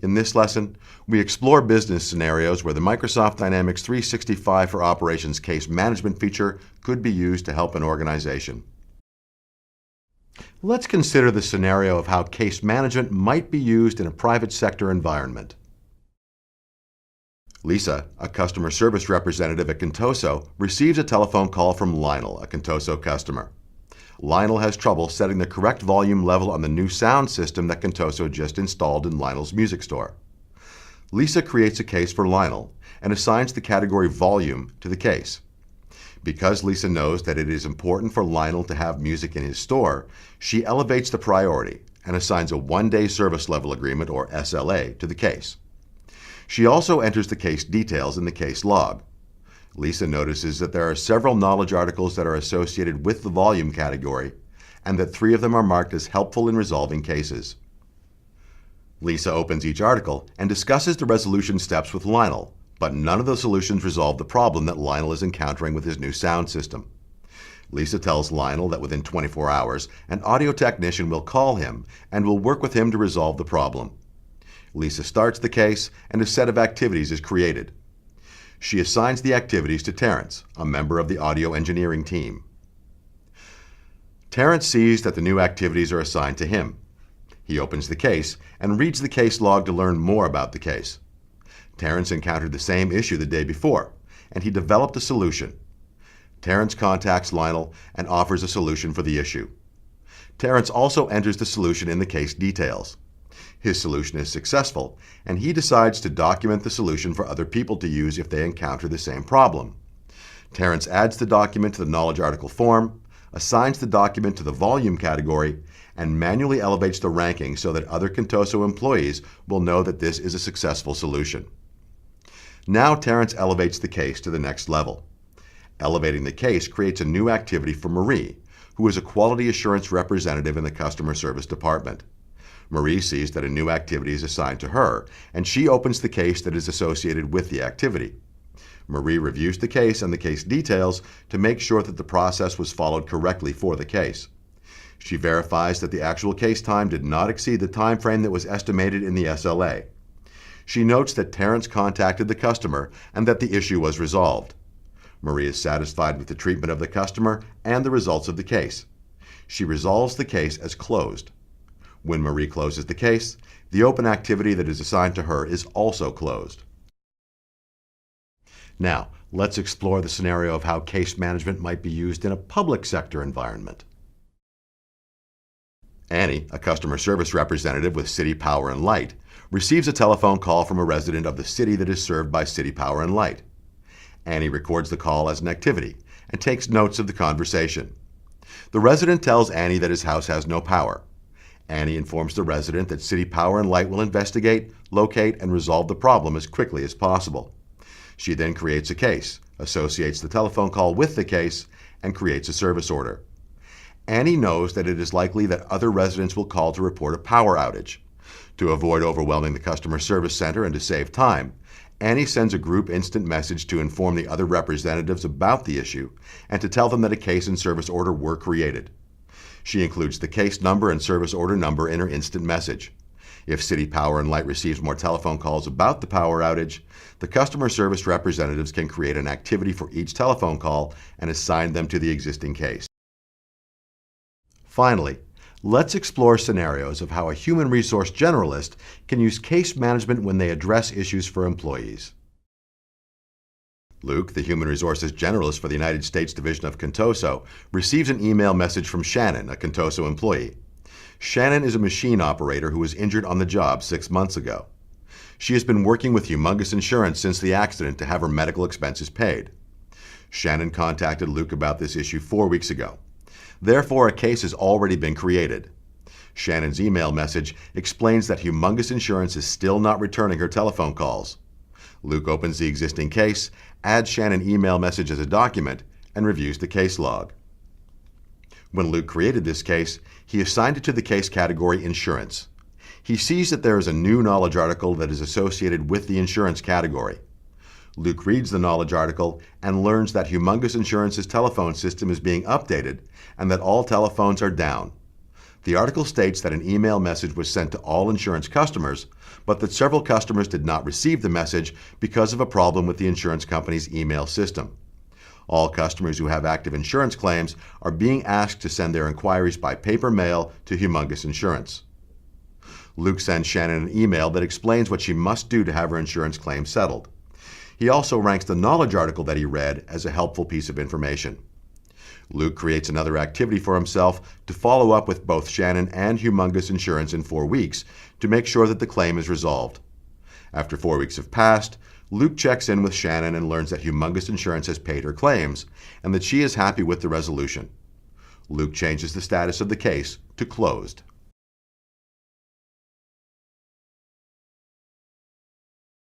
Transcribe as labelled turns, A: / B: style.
A: In this lesson, we explore business scenarios where the Microsoft Dynamics 365 for Operations case management feature could be used to help an organization. Let's consider the scenario of how case management might be used in a private sector environment. Lisa, a customer service representative at Contoso, receives a telephone call from Lionel, a Contoso customer. Lionel has trouble setting the correct volume level on the new sound system that Contoso just installed in Lionel's music store. Lisa creates a case for Lionel and assigns the category volume to the case. Because Lisa knows that it is important for Lionel to have music in his store, she elevates the priority and assigns a one-day service level agreement, or SLA, to the case. She also enters the case details in the case log. Lisa notices that there are several knowledge articles that are associated with the volume category, and that 3 of them are marked as helpful in resolving cases. Lisa opens each article and discusses the resolution steps with Lionel, but none of the solutions resolve the problem that Lionel is encountering with his new sound system. Lisa tells Lionel that within 24 hours, an audio technician will call him and will work with him to resolve the problem. Lisa starts the case, and a set of activities is created. She assigns the activities to Terrence, a member of the audio engineering team. Terrence sees that the new activities are assigned to him. He opens the case and reads the case log to learn more about the case. Terrence encountered the same issue the day before, and he developed a solution. Terrence contacts Lionel and offers a solution for the issue. Terrence also enters the solution in the case details. His solution is successful, and he decides to document the solution for other people to use if they encounter the same problem. Terrence adds the document to the knowledge article form, assigns the document to the volume category, and manually elevates the ranking so that other Contoso employees will know that this is a successful solution. Now Terrence elevates the case to the next level. Elevating the case creates a new activity for Marie, who is a quality assurance representative in the customer service department. Marie sees that a new activity is assigned to her, and she opens the case that is associated with the activity. Marie reviews the case and the case details to make sure that the process was followed correctly for the case. She verifies that the actual case time did not exceed the time frame that was estimated in the SLA. She notes that Terrence contacted the customer and that the issue was resolved. Marie is satisfied with the treatment of the customer and the results of the case. She resolves the case as closed. When Marie closes the case, the open activity that is assigned to her is also closed. Now, let's explore the scenario of how case management might be used in a public sector environment. Annie, a customer service representative with City Power and Light, receives a telephone call from a resident of the city that is served by City Power and Light. Annie records the call as an activity and takes notes of the conversation. The resident tells Annie that his house has no power. Annie informs the resident that City Power and Light will investigate, locate, and resolve the problem as quickly as possible. She then creates a case, associates the telephone call with the case, and creates a service order. Annie knows that it is likely that other residents will call to report a power outage. To avoid overwhelming the customer service center and to save time, Annie sends a group instant message to inform the other representatives about the issue and to tell them that a case and service order were created. She includes the case number and service order number in her instant message. If City Power and Light receives more telephone calls about the power outage, the customer service representatives can create an activity for each telephone call and assign them to the existing case. Finally, let's explore scenarios of how a human resource generalist can use case management when they address issues for employees. Luke, the Human Resources Generalist for the United States Division of Contoso, receives an email message from Shannon, a Contoso employee. Shannon is a machine operator who was injured on the job 6 months ago. She has been working with Humongous Insurance since the accident to have her medical expenses paid. Shannon contacted Luke about this issue 4 weeks ago. Therefore, a case has already been created. Shannon's email message explains that Humongous Insurance is still not returning her telephone calls. Luke opens the existing case, adds Shannon's email message as a document, and reviews the case log. When Luke created this case, he assigned it to the case category Insurance. He sees that there is a new knowledge article that is associated with the insurance category. Luke reads the knowledge article and learns that Humongous Insurance's telephone system is being updated and that all telephones are down. The article states that an email message was sent to all insurance customers, but that several customers did not receive the message because of a problem with the insurance company's email system. All customers who have active insurance claims are being asked to send their inquiries by paper mail to Humongous Insurance. Luke sends Shannon an email that explains what she must do to have her insurance claim settled. He also ranks the knowledge article that he read as a helpful piece of information. Luke creates another activity for himself to follow up with both Shannon and Humongous Insurance in 4 weeks to make sure that the claim is resolved. After 4 weeks have passed, Luke checks in with Shannon and learns that Humongous Insurance has paid her claims and that she is happy with the resolution. Luke changes the status of the case to closed.